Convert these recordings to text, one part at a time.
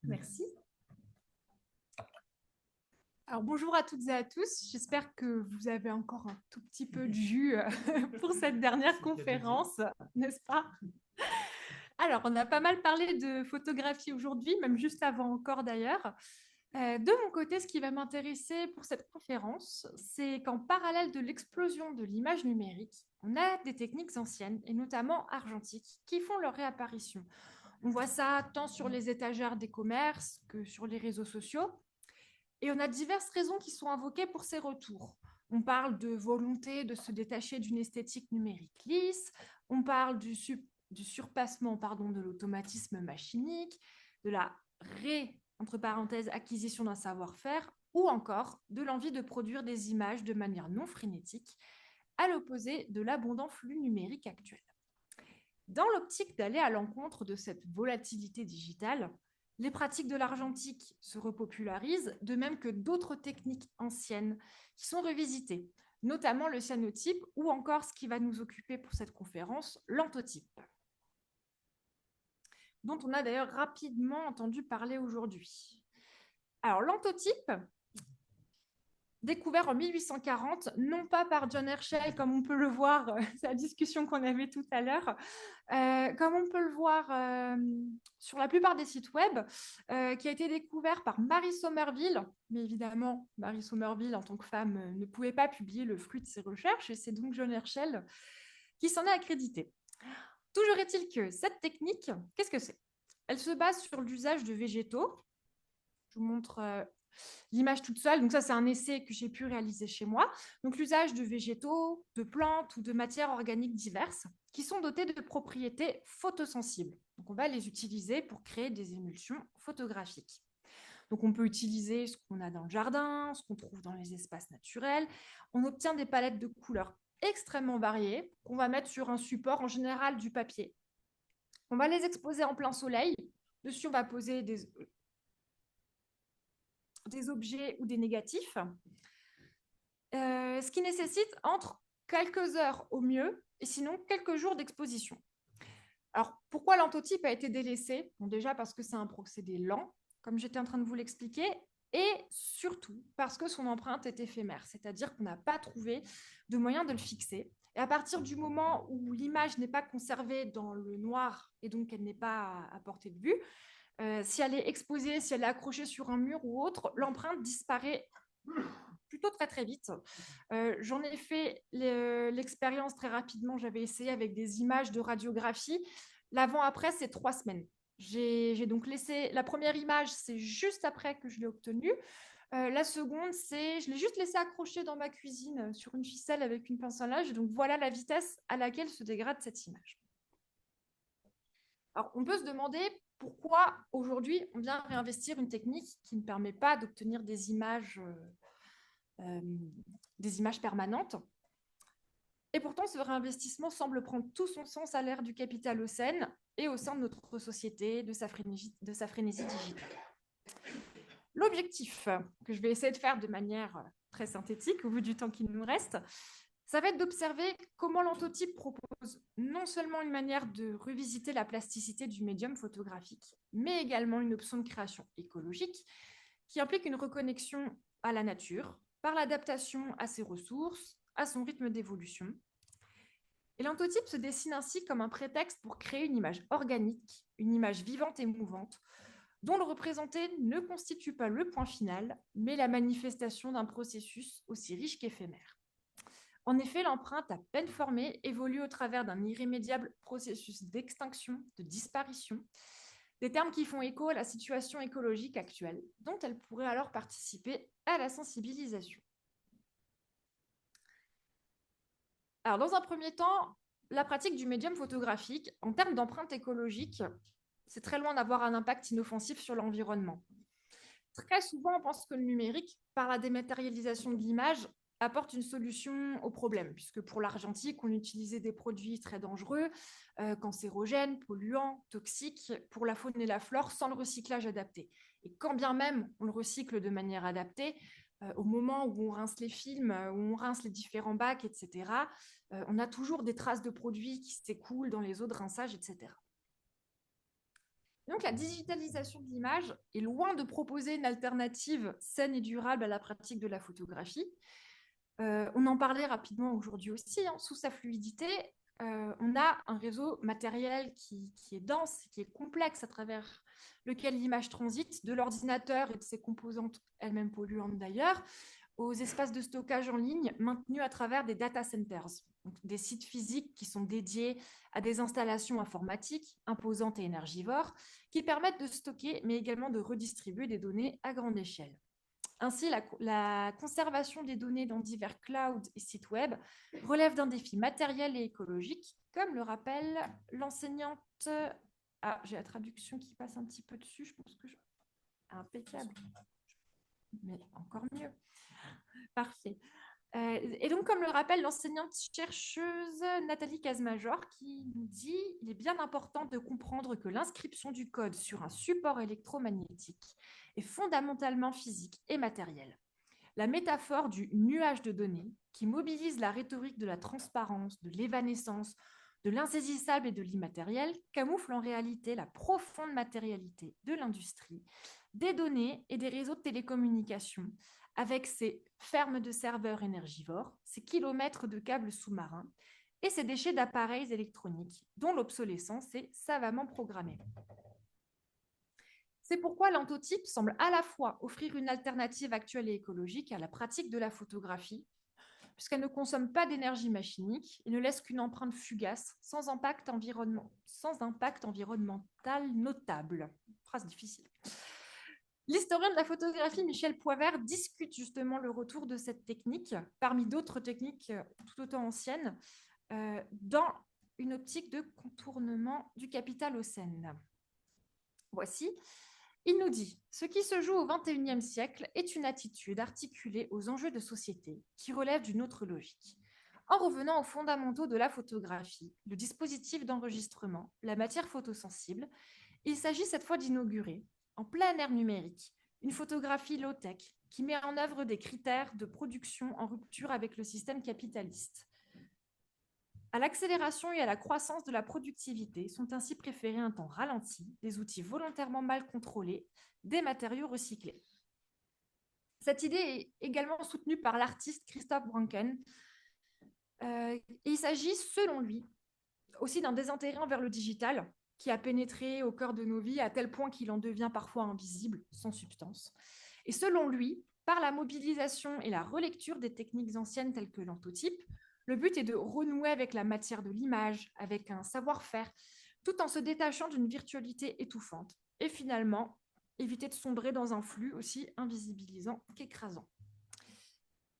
Merci. Alors, bonjour à toutes et à tous. J'espère que vous avez encore un tout petit peu de jus pour cette dernière conférence, n'est-ce pas? Alors, on a pas mal parlé de photographie aujourd'hui, même juste avant encore d'ailleurs. De mon côté, ce qui va m'intéresser pour cette conférence, c'est qu'en parallèle de l'explosion de l'image numérique, on a des techniques anciennes, et notamment argentiques, qui font leur réapparition. On voit ça tant sur les étagères des commerces que sur les réseaux sociaux. Et on a diverses raisons qui sont invoquées pour ces retours. On parle de volonté de se détacher d'une esthétique numérique lisse, on parle du surpassement de l'automatisme machinique, de la entre parenthèses, acquisition d'un savoir-faire, ou encore de l'envie de produire des images de manière non frénétique, à l'opposé de l'abondant flux numérique actuel. Dans l'optique d'aller à l'encontre de cette volatilité digitale, les pratiques de l'argentique se repopularisent, de même que d'autres techniques anciennes qui sont revisitées, notamment le cyanotype ou encore ce qui va nous occuper pour cette conférence, l'anthotype, dont on a d'ailleurs rapidement entendu parler aujourd'hui. Alors, l'anthotype, découvert en 1840, non pas par John Herschel, comme on peut le voir, c'est la discussion qu'on avait tout à l'heure, comme on peut le voir sur la plupart des sites web, qui a été découvert par Mary Somerville. Mais évidemment, Mary Somerville, en tant que femme, ne pouvait pas publier le fruit de ses recherches, et c'est donc John Herschel qui s'en est accrédité. Toujours est-il que cette technique, qu'est-ce que c'est? Elle se base sur l'usage de végétaux. Je vous montre l'image toute seule. Donc ça, c'est un essai que j'ai pu réaliser chez moi. Donc l'usage de végétaux, de plantes ou de matières organiques diverses qui sont dotées de propriétés photosensibles. Donc on va les utiliser pour créer des émulsions photographiques. Donc on peut utiliser ce qu'on a dans le jardin, ce qu'on trouve dans les espaces naturels. On obtient des palettes de couleurs extrêmement variées qu'on va mettre sur un support, en général du papier. On va les exposer en plein soleil. Dessus, on va poser des objets ou des négatifs, ce qui nécessite entre quelques heures au mieux et sinon quelques jours d'exposition. Alors, pourquoi l'anthotype a été délaissé? Bon, déjà parce que c'est un procédé lent, comme j'étais en train de vous l'expliquer, et surtout parce que son empreinte est éphémère, c'est-à-dire qu'on n'a pas trouvé de moyen de le fixer. Et à partir du moment où l'image n'est pas conservée dans le noir et donc elle n'est pas à portée de vue, si elle est exposée, si elle est accrochée sur un mur ou autre, l'empreinte disparaît plutôt très très vite. J'en ai fait l'expérience très rapidement, j'avais essayé avec des images de radiographie. L'avant-après, c'est 3 semaines. J'ai donc laissé, la première image, c'est juste après que je l'ai obtenue. La seconde, c'est, je l'ai juste laissé accrocher dans ma cuisine sur une ficelle avec une pince à linge. Donc voilà la vitesse à laquelle se dégrade cette image. Alors, on peut se demander pourquoi aujourd'hui on vient réinvestir une technique qui ne permet pas d'obtenir euh, des images permanentes. Et pourtant, ce réinvestissement semble prendre tout son sens à l'ère du capitalocène et au sein de notre société, de sa frénésie digitale. L'objectif que je vais essayer de faire de manière très synthétique au vu du temps qu'il nous reste, ça va être d'observer comment l'anthotype propose non seulement une manière de revisiter la plasticité du médium photographique, mais également une option de création écologique qui implique une reconnexion à la nature par l'adaptation à ses ressources, à son rythme d'évolution. Et l'anthotype se dessine ainsi comme un prétexte pour créer une image organique, une image vivante et mouvante, dont le représenté ne constitue pas le point final, mais la manifestation d'un processus aussi riche qu'éphémère. En effet, l'empreinte à peine formée évolue au travers d'un irrémédiable processus d'extinction, de disparition, des termes qui font écho à la situation écologique actuelle, dont elle pourrait alors participer à la sensibilisation. Alors, dans un premier temps, la pratique du médium photographique, en termes d'empreinte écologique, c'est très loin d'avoir un impact inoffensif sur l'environnement. Très souvent, on pense que le numérique, par la dématérialisation de l'image, apporte une solution au problème, puisque pour l'argentique, on utilisait des produits très dangereux, cancérogènes, polluants, toxiques, pour la faune et la flore, sans le recyclage adapté. Et quand bien même on le recycle de manière adaptée, au moment où on rince les films, où on rince les différents bacs, etc., on a toujours des traces de produits qui s'écoulent dans les eaux de rinçage, etc. Donc, la digitalisation de l'image est loin de proposer une alternative saine et durable à la pratique de la photographie. On en parlait rapidement aujourd'hui aussi, hein, sous sa fluidité, on a un réseau matériel qui est dense, qui est complexe, à travers lequel l'image transite, de l'ordinateur et de ses composantes elles-mêmes polluantes d'ailleurs, aux espaces de stockage en ligne maintenus à travers des data centers, donc des sites physiques qui sont dédiés à des installations informatiques imposantes et énergivores, qui permettent de stocker, mais également de redistribuer des données à grande échelle. Ainsi, la conservation des données dans divers clouds et sites web relève d'un défi matériel et écologique, comme le rappelle l'enseignante. Ah, j'ai la traduction qui passe un petit peu dessus, je pense que impeccable, mais encore mieux. Parfait. Et donc, comme le rappelle l'enseignante chercheuse Nathalie Casemajor, qui nous dit il est bien important de comprendre que l'inscription du code sur un support électromagnétique est fondamentalement physique et matérielle. La métaphore du nuage de données, qui mobilise la rhétorique de la transparence, de l'évanescence, de l'insaisissable et de l'immatériel, camoufle en réalité la profonde matérialité de l'industrie, des données et des réseaux de télécommunications, avec ses fermes de serveurs énergivores, ses kilomètres de câbles sous-marins et ses déchets d'appareils électroniques, dont l'obsolescence est savamment programmée. C'est pourquoi l'antotype semble à la fois offrir une alternative actuelle et écologique à la pratique de la photographie, puisqu'elle ne consomme pas d'énergie machinique et ne laisse qu'une empreinte fugace, sans impact environnemental notable. Phrase difficile. L'historien de la photographie Michel Poivert discute justement le retour de cette technique, parmi d'autres techniques tout autant anciennes, dans une optique de contournement du capitalocène. Voici. Il nous dit « Ce qui se joue au XXIe siècle est une attitude articulée aux enjeux de société qui relève d'une autre logique. En revenant aux fondamentaux de la photographie, le dispositif d'enregistrement, la matière photosensible, il s'agit cette fois d'inaugurer, en plein ère numérique, une photographie low-tech qui met en œuvre des critères de production en rupture avec le système capitaliste. À l'accélération et à la croissance de la productivité sont ainsi préférés un temps ralenti, des outils volontairement mal contrôlés, des matériaux recyclés. » Cette idée est également soutenue par l'artiste Christophe Branken. Il s'agit, selon lui, aussi d'un désintérêt envers le digital qui a pénétré au cœur de nos vies à tel point qu'il en devient parfois invisible, sans substance. Et selon lui, par la mobilisation et la relecture des techniques anciennes telles que l'antotype, le but est de renouer avec la matière de l'image, avec un savoir-faire, tout en se détachant d'une virtualité étouffante. Et finalement, éviter de sombrer dans un flux aussi invisibilisant qu'écrasant.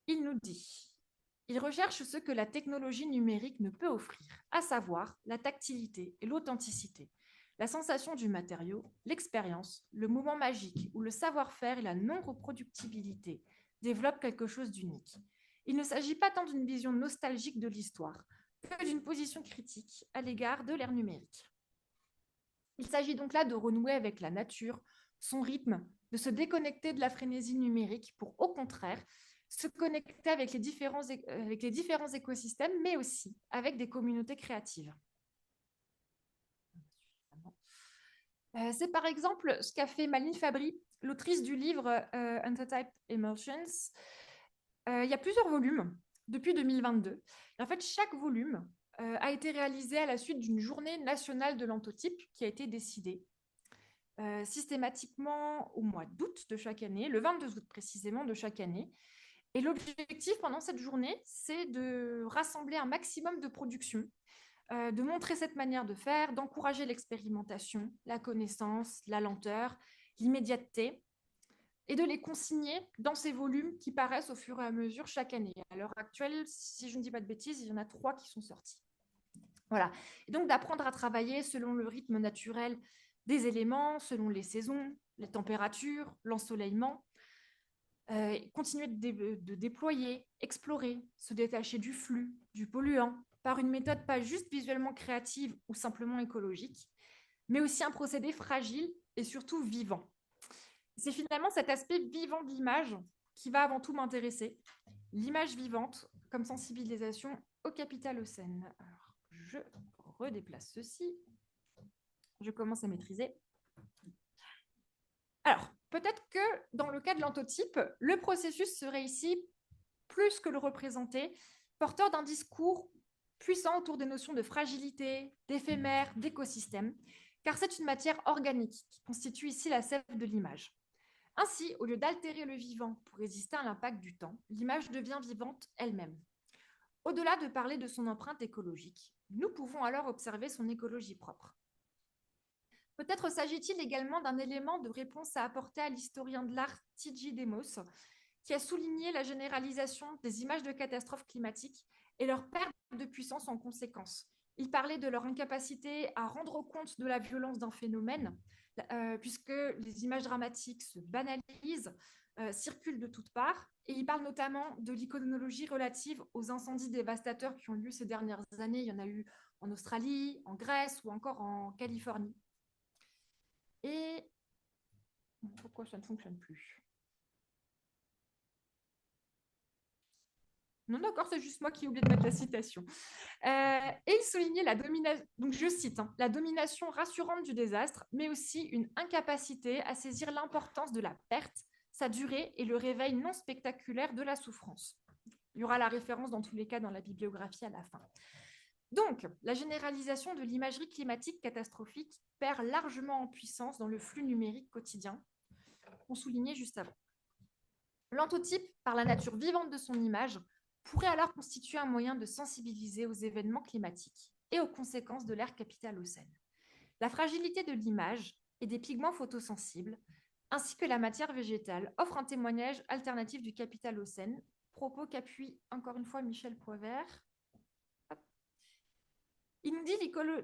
Il nous dit « Il recherche ce que la technologie numérique ne peut offrir, à savoir la tactilité et l'authenticité, la sensation du matériau, l'expérience, le moment magique où le savoir-faire et la non-reproductibilité développent quelque chose d'unique. Il ne s'agit pas tant d'une vision nostalgique de l'histoire que d'une position critique à l'égard de l'ère numérique. Il s'agit donc là de renouer avec la nature, son rythme, de se déconnecter de la frénésie numérique pour, au contraire, se connecter avec les différents écosystèmes, mais aussi avec des communautés créatives. C'est par exemple ce qu'a fait Malin Fabry, l'autrice du livre Antotype Emotions. Il y a plusieurs volumes depuis 2022. Et en fait, chaque volume a été réalisé à la suite d'une journée nationale de l'antotype qui a été décidée systématiquement au mois d'août de chaque année, le 22 août précisément de chaque année. Et l'objectif pendant cette journée, c'est de rassembler un maximum de productions, de montrer cette manière de faire, d'encourager l'expérimentation, la connaissance, la lenteur, l'immédiateté, et de les consigner dans ces volumes qui paraissent au fur et à mesure chaque année. À l'heure actuelle, si je ne dis pas de bêtises, il y en a 3 qui sont sortis. Voilà. Et donc d'apprendre à travailler selon le rythme naturel des éléments, selon les saisons, les températures, l'ensoleillement, continuer de déployer, explorer, se détacher du flux, du polluant, par une méthode pas juste visuellement créative ou simplement écologique, mais aussi un procédé fragile et surtout vivant. C'est finalement cet aspect vivant de l'image qui va avant tout m'intéresser, l'image vivante comme sensibilisation au capitalocène. Alors, je redéplace ceci. Je commence à maîtriser. peut-être que dans le cas de l'antotype, le processus serait ici plus que le représenté, porteur d'un discours puissant autour des notions de fragilité, d'éphémère, d'écosystème, car c'est une matière organique qui constitue ici la sève de l'image. Ainsi, au lieu d'altérer le vivant pour résister à l'impact du temps, l'image devient vivante elle-même. Au-delà de parler de son empreinte écologique, nous pouvons alors observer son écologie propre. Peut-être s'agit-il également d'un élément de réponse à apporter à l'historien de l'art T.J. Demos, qui a souligné la généralisation des images de catastrophes climatiques et leur perte de puissance en conséquence. Il parlait de leur incapacité à rendre compte de la violence d'un phénomène, puisque les images dramatiques se banalisent, circulent de toutes parts, et il parle notamment de l'iconologie relative aux incendies dévastateurs qui ont lieu ces dernières années. Il y en a eu en Australie, en Grèce ou encore en Californie. Et pourquoi ça ne fonctionne plus? Non, d'accord, c'est juste moi qui ai oublié de mettre la citation. Et il soulignait la domination, donc je cite, hein, la domination rassurante du désastre, mais aussi une incapacité à saisir l'importance de la perte, sa durée et le réveil non spectaculaire de la souffrance. Il y aura la référence dans tous les cas dans la bibliographie à la fin. Donc, la généralisation de l'imagerie climatique catastrophique perd largement en puissance dans le flux numérique quotidien, qu'on soulignait juste avant. L'antotype, par la nature vivante de son image, pourrait alors constituer un moyen de sensibiliser aux événements climatiques et aux conséquences de l'ère capitalocène. La fragilité de l'image et des pigments photosensibles, ainsi que la matière végétale, offrent un témoignage alternatif du capitalocène, propos qu'appuie encore une fois Michel Poivert. Il nous dit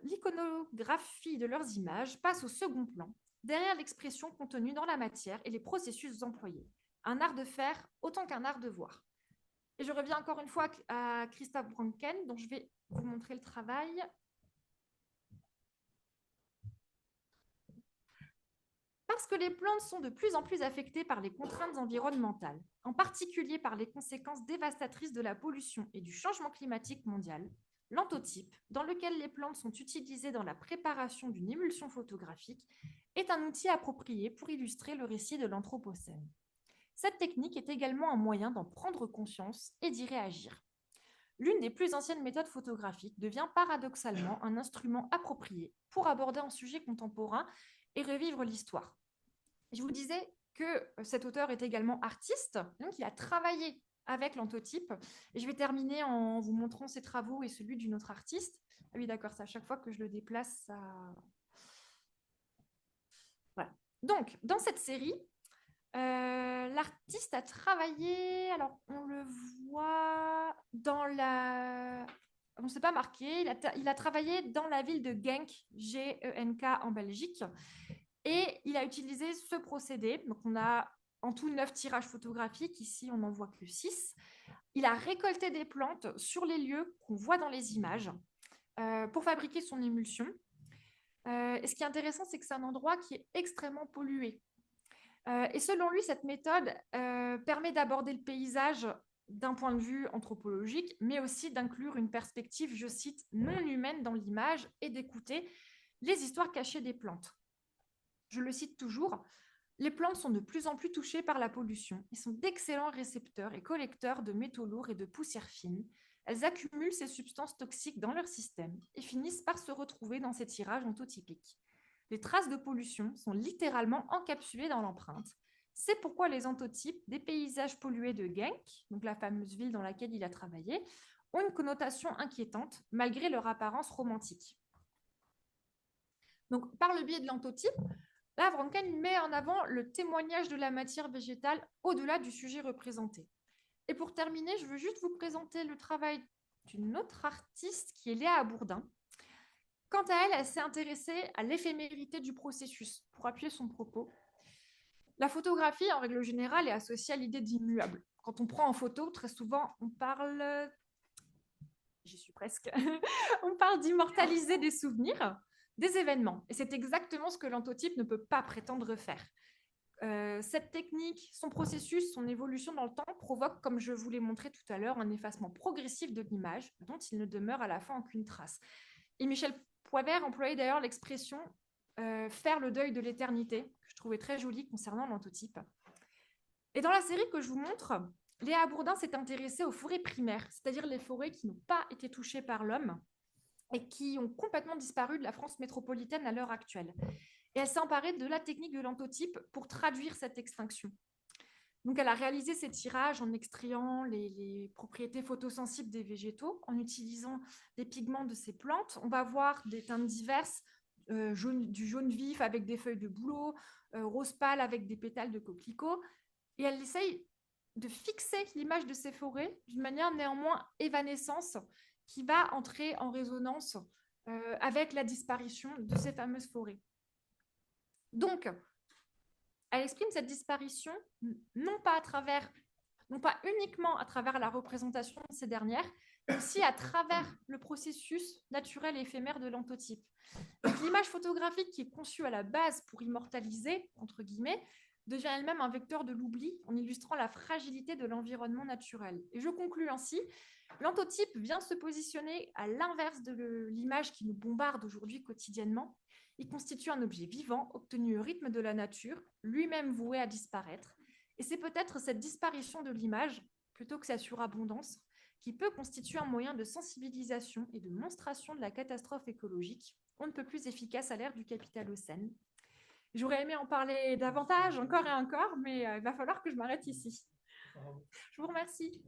l'iconographie de leurs images passe au second plan, derrière l'expression contenue dans la matière et les processus employés. Un art de faire autant qu'un art de voir. Et je reviens encore une fois à Christophe Brancken, dont je vais vous montrer le travail. Parce que les plantes sont de plus en plus affectées par les contraintes environnementales, en particulier par les conséquences dévastatrices de la pollution et du changement climatique mondial, l'antotype, dans lequel les plantes sont utilisées dans la préparation d'une émulsion photographique, est un outil approprié pour illustrer le récit de l'Anthropocène. Cette technique est également un moyen d'en prendre conscience et d'y réagir. L'une des plus anciennes méthodes photographiques devient paradoxalement un instrument approprié pour aborder un sujet contemporain et revivre l'histoire. Je vous disais que cet auteur est également artiste, donc il a travaillé avec l'antotype. Et je vais terminer en vous montrant ses travaux et celui d'une autre artiste. Ah oui, d'accord, c'est à chaque fois que je le déplace, ça... Voilà. Donc, dans cette série, l'artiste a travaillé, alors on le voit dans la... On ne s'est pas marqué, il a travaillé dans la ville de Genk, G-E-N-K en Belgique, et il a utilisé ce procédé. Donc on a en tout 9 tirages photographiques, ici on n'en voit que 6. Il a récolté des plantes sur les lieux qu'on voit dans les images pour fabriquer son émulsion. Et ce qui est intéressant, c'est que c'est un endroit qui est extrêmement pollué. Et selon lui, cette méthode permet d'aborder le paysage d'un point de vue anthropologique, mais aussi d'inclure une perspective, je cite, non humaine dans l'image et d'écouter les histoires cachées des plantes. Je le cite toujours, les plantes sont de plus en plus touchées par la pollution et sont d'excellents récepteurs et collecteurs de métaux lourds et de poussières fines. Elles accumulent ces substances toxiques dans leur système et finissent par se retrouver dans ces tirages antotypiques. Les traces de pollution sont littéralement encapsulées dans l'empreinte. C'est pourquoi les antotypes des paysages pollués de Genk, donc la fameuse ville dans laquelle il a travaillé, ont une connotation inquiétante malgré leur apparence romantique. Donc, par le biais de l'antotype, là, Brancken met en avant le témoignage de la matière végétale au-delà du sujet représenté. Et pour terminer, je veux juste vous présenter le travail d'une autre artiste qui est Léa Bourdin. Quant à elle, elle s'est intéressée à l'éphémérité du processus pour appuyer son propos. La photographie, en règle générale, est associée à l'idée d'immuable. Quand on prend en photo, très souvent, on parle... J'y suis presque. On parle d'immortaliser des souvenirs, des événements. Et c'est exactement ce que l'antotype ne peut pas prétendre faire. Cette technique, son processus, son évolution dans le temps provoque, comme je vous l'ai montré tout à l'heure, un effacement progressif de l'image dont il ne demeure à la fin aucune trace. Et Michel Poivert employait d'ailleurs l'expression faire le deuil de l'éternité, que je trouvais très joli concernant l'anthotype. Et dans la série que je vous montre, Léa Bourdin s'est intéressée aux forêts primaires, c'est-à-dire les forêts qui n'ont pas été touchées par l'homme et qui ont complètement disparu de la France métropolitaine à l'heure actuelle. Et elle s'est emparée de la technique de l'anthotype pour traduire cette extinction. Donc, elle a réalisé ces tirages en extrayant les propriétés photosensibles des végétaux, en utilisant des pigments de ces plantes. On va voir des teintes diverses, du jaune vif avec des feuilles de bouleau, rose pâle avec des pétales de coquelicot. Et elle essaye de fixer l'image de ces forêts d'une manière néanmoins évanescente qui va entrer en résonance avec la disparition de ces fameuses forêts. Donc, elle exprime cette disparition non pas uniquement à travers la représentation de ces dernières, mais aussi à travers le processus naturel et éphémère de l'anthotype. L'image photographique qui est conçue à la base pour immortaliser, entre guillemets, devient elle-même un vecteur de l'oubli en illustrant la fragilité de l'environnement naturel. Et je conclus ainsi, l'anthotype vient se positionner à l'inverse de l'image qui nous bombarde aujourd'hui quotidiennement. Il constitue un objet vivant, obtenu au rythme de la nature, lui-même voué à disparaître. Et c'est peut-être cette disparition de l'image, plutôt que sa surabondance, qui peut constituer un moyen de sensibilisation et de monstration de la catastrophe écologique, on ne peut plus efficace à l'ère du capitalocène. J'aurais aimé en parler davantage, encore et encore, mais il va falloir que je m'arrête ici. Je vous remercie.